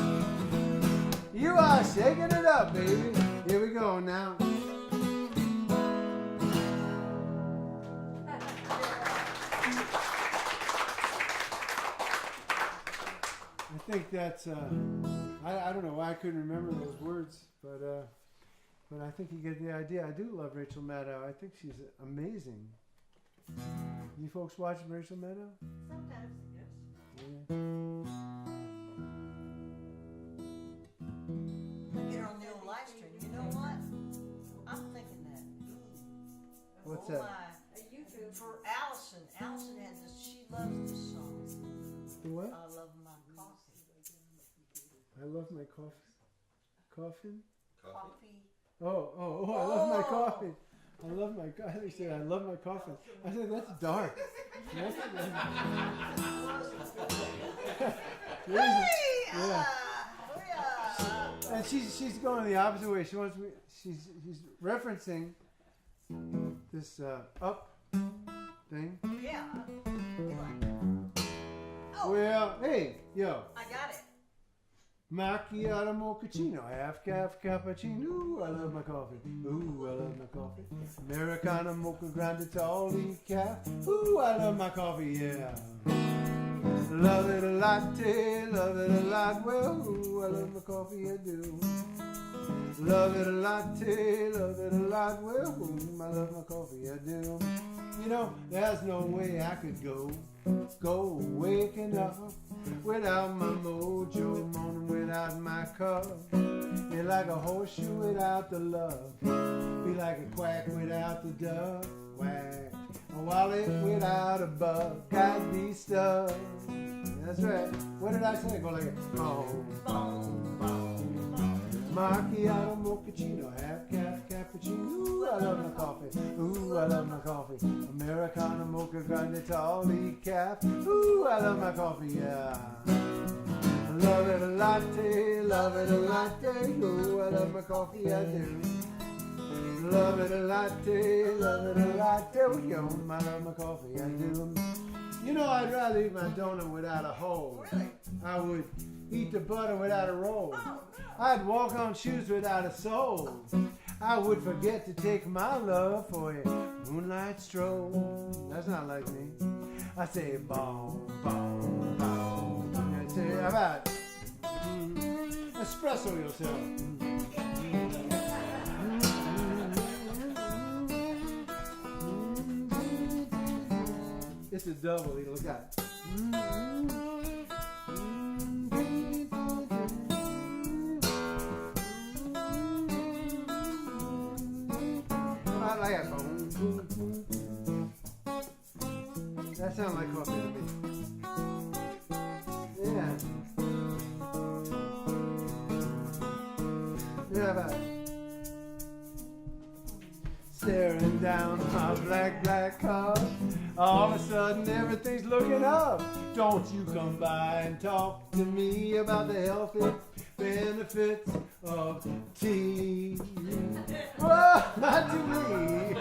You are shaking it up, baby. Here we go now. I think that's, I don't know why I couldn't remember those words, but I think you get the idea. I do love Rachel Maddow. I think she's amazing. You folks watch Rachel Maddow? Sometimes, yes. Yeah. Get her on the old live stream. You know what? I'm thinking that. What's oh that? My. YouTube. For Allison. Allison had this. She loves this song. The what? I love my coffee. I love my coffee. Coffin? Coffee. Oh, I love my coffee. I love my coffee. I said, I love my coffee. I said, that's dark. That's, Hey! Yeah. Hallelujah! And she's going the opposite way. She wants me. She's referencing this up thing. Yeah. Oh, Well, hey, yo, I got it. macchiato mochaccino, half calf cappuccino. Ooh, I love my coffee. Ooh, I love my coffee. Americano mocha grande tall decaf. Ooh, I love my coffee. Yeah. Love it a latte, love it a lot. Well, ooh, I love my coffee. I do. Love it a latte, love it a lot. Well, ooh, I love my coffee. I do. You know, there's no way I could go waking up without my mojo, morning without my cup. Be like a horseshoe without the love. Be like a quack without the duck. Quack, A wallet without a bug got be stuck. That's right. What did I say? Go like it. Boom, boom, boom, boom. Macchiato, mochaccino, half cap, cappuccino. Ooh, I love my coffee. Ooh, I love my coffee. Americano, mocha, grande, tall, decaf. Ooh, I love my coffee, yeah. Love it a latte, love it a latte. Ooh, I love my coffee, I do. Love it a latte, love it a latte. Yo, I love my coffee, I do. You know, I'd rather eat my donut without a hole. Really? I would eat the butter without a roll. Oh, no. I'd walk on shoes without a sole. I would forget to take my love for a moonlight stroll. That's not like me. I say, boom, boom, boom. I say, how about espresso yourself? It's a double, you look at it. I like it. That sounds like coffee to me. Yeah. Yeah, about staring down my black car. All of a sudden everything's looking up. Don't you come by and talk to me about the healthy benefits of tea. Well, not to me.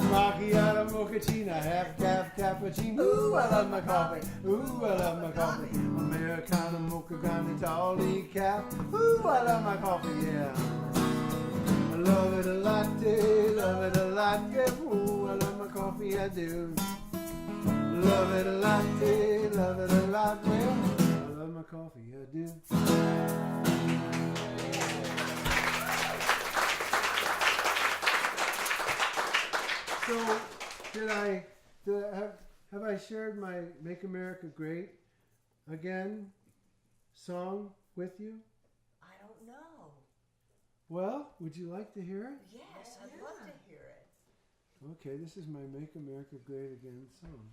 Macchiato, mochaccino, half cap, cappuccino. Ooh, I love my coffee. Ooh, I love my coffee. Americano, mocha, grande, tall, decaf. Ooh, I love my coffee, yeah. Love it a latte, love it a latte. Ooh, I love my coffee, I do. Love it a latte, love it a latte. I love my coffee, I do. So, have I shared my Make America Great Again song with you? I don't know. Well, would you like to hear it? Yes, I'd love to hear it. Okay, this is my Make America Great Again song.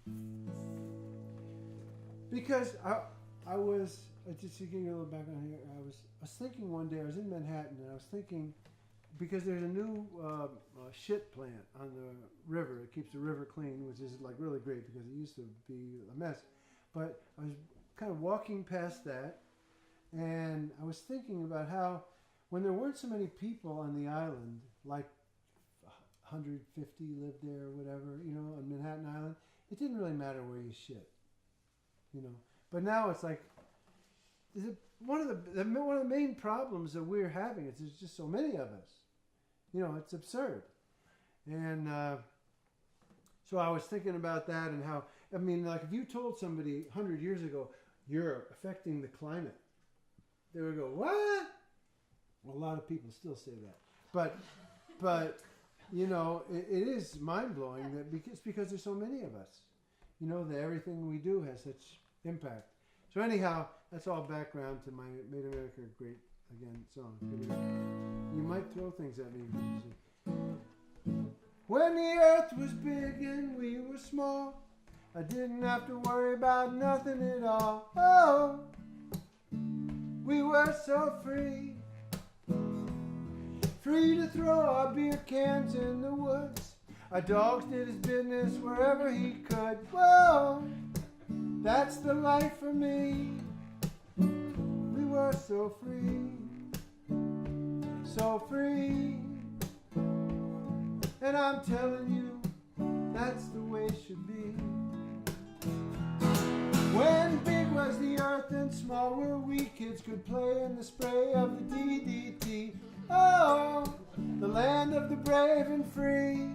Because I was just getting a little back on here. I was thinking one day, I was in Manhattan, and I was thinking, because there's a new shit plant on the river. It keeps the river clean, which is like really great because it used to be a mess. But I was kind of walking past that, and I was thinking about how when there weren't so many people on the island, like 150 lived there or whatever, you know, on Manhattan Island, it didn't really matter where you shit, you know. But now it's like, one of the main problems that we're having is there's just so many of us. You know, it's absurd. And so I was thinking about that and how, I mean, like if you told somebody 100 years ago, you're affecting the climate, they would go, what? Well, a lot of people still say that. But you know, it is mind-blowing that because there's so many of us. You know, that everything we do has such impact. So anyhow, that's all background to my Made America Great Again song. You might throw things at me. When the earth was big and we were small, I didn't have to worry about nothing at all. Oh, we were so free. Free to throw our beer cans in the woods. Our dogs did his business wherever he could. Whoa, that's the life for me. We were so free, so free. And I'm telling you, that's the way it should be. When big was the earth and small were we, kids could play in the spray of the DDT. Oh, the land of the brave and free.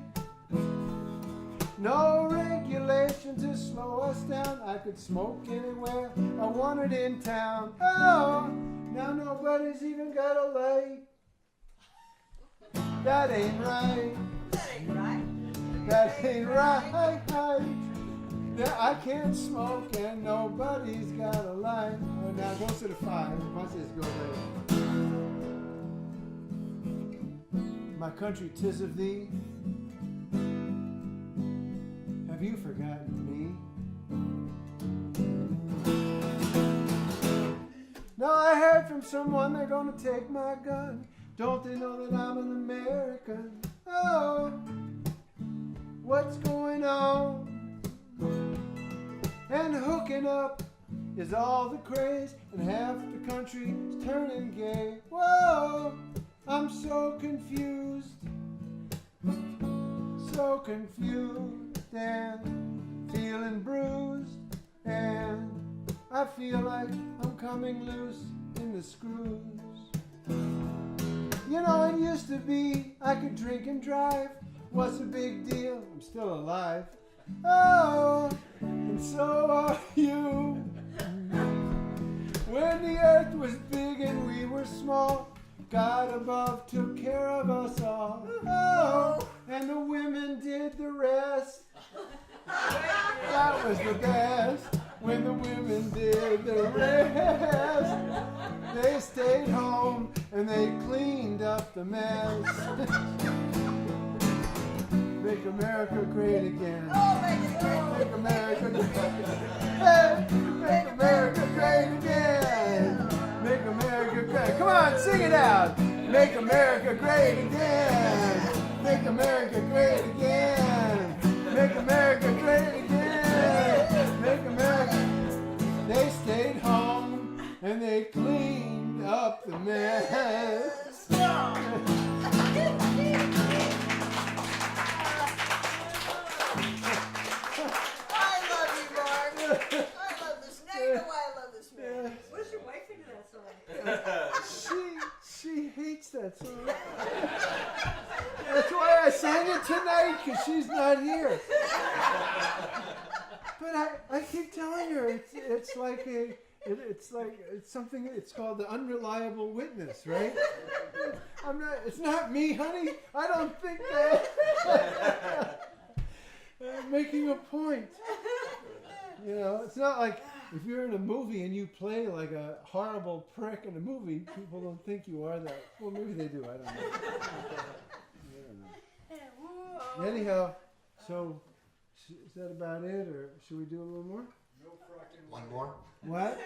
No regulations to slow us down. I could smoke anywhere I wanted in town. Oh, now nobody's even got a light. That ain't right. That ain't right. That ain't right. Yeah, I can't smoke and nobody's got a light. Oh, now it goes to the 5. Watch this go there. My country, 'tis of thee. Have you forgotten me? Now I heard from someone they're gonna take my gun. Don't they know that I'm an American? Oh, what's going on? And hooking up is all the craze, and half the country's turning gay. Whoa, I'm so confused and feeling bruised, and I feel like I'm coming loose in the screws. You know, it used to be I could drink and drive. What's the big deal? I'm still alive. Oh, and so are you. When the earth was big and we were small, God above took care of us all. Oh, and the women did the rest. That was the best. When the women did the rest, they stayed home and they cleaned up the mess. Make America great again. Oh, make it great. Make America great again. Hey, make America great again. Make America great. Come on, sing it out. Make America great again. Make America great again. Make America great again. Make America. They stayed home and they cleaned up the mess. What does your wife think of that song? She hates that song. That's why I sang it tonight, because she's not here. But I keep telling her it's like it's something. It's called the unreliable witness, right? It's not me, honey. I don't think that. I'm making a point. You know, it's not like if you're in a movie and you play like a horrible prick in a movie, people don't think you are that. Well, maybe they do. I don't know. Anyhow, so is that about it, or should we do a little more? No fracking. One more? What?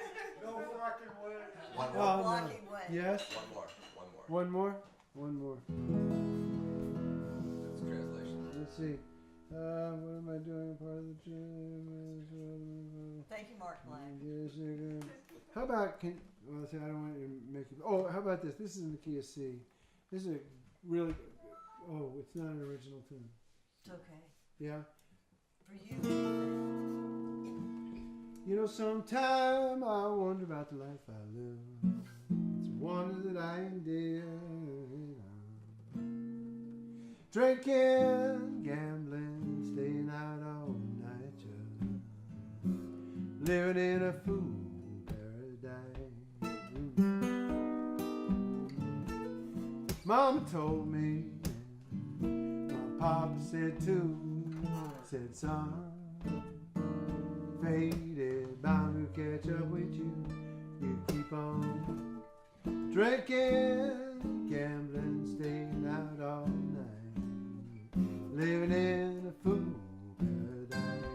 No fracking way. One more. Oh, no. Walking way. Yes? One more. One more? That's translation. Let's see. What am I doing? Part of the Thank you, Mark Lang. How about well, see, I don't want you to make it. Oh, how about this? This is in the key of C. This is a really. Oh, it's not an original tune. It's okay. Yeah. For you. You know, sometime I wonder about the life I live. It's a wonder that I endear. Drinking, gambling, staying out all night, just living in a fool paradise. Mama told me, my papa said too, said son, faded, bound to catch up with you. You keep on drinking, gambling, staying out all night, living in a fool paradise.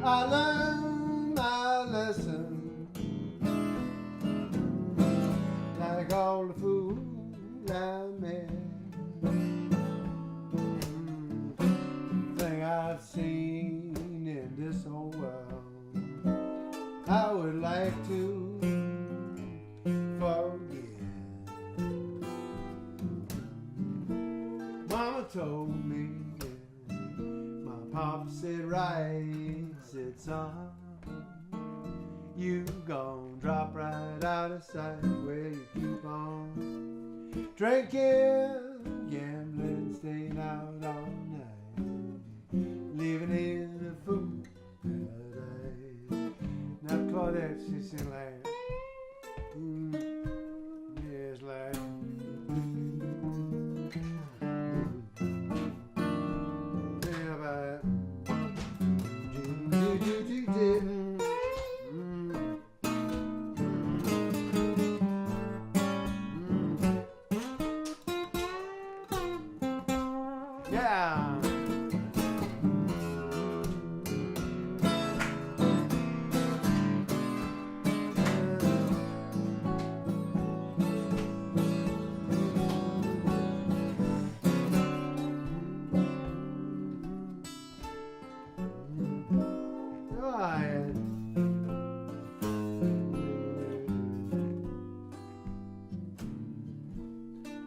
I learned my lesson, like all the fools I met. Thing I've seen in this whole world, I would like to forget. Mama told me, my papa said right, said son, you gon' drop right out of sight where you keep on drinking, gambling, staying out all night, living in a fool paradise. Now Claudette, she sing like, yes, like. Yeah, Yeah.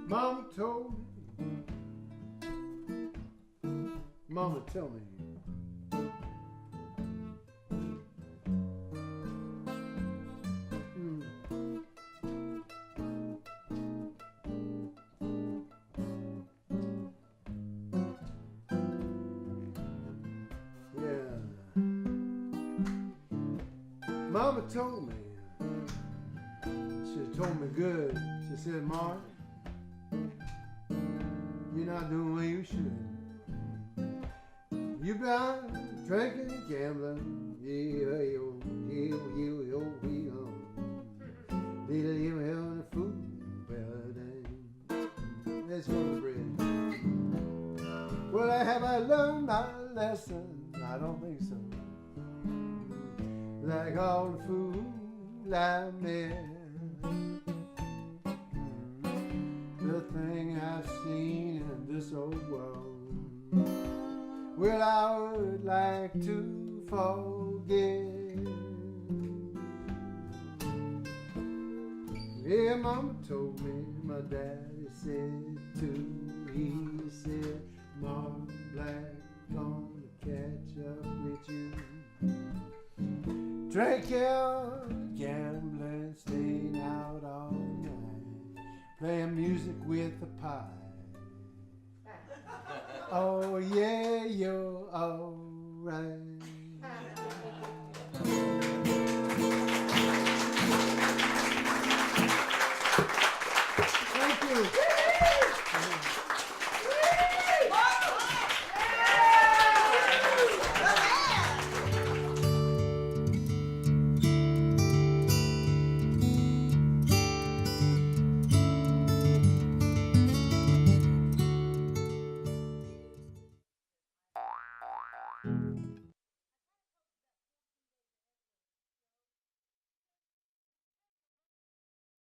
Mama told me, Mama tell me, yeah. Mama told me, she told me good. She said, Mark, you're not doing what you should. You been drinking and gambling. Yeah, yo, yo, yo, yo, yo. Little you having a fool. That's for the bread. Well, have I learned my lesson? I don't think so. Like all the fools I met. The thing I've seen in this old world. Well, I would like to forget. Yeah, Mama told me, my daddy said too. He said, Mark Black gonna catch up with you. Drinking, gambling, staying out all night, playing music with the pie. Oh yeah, you're alright.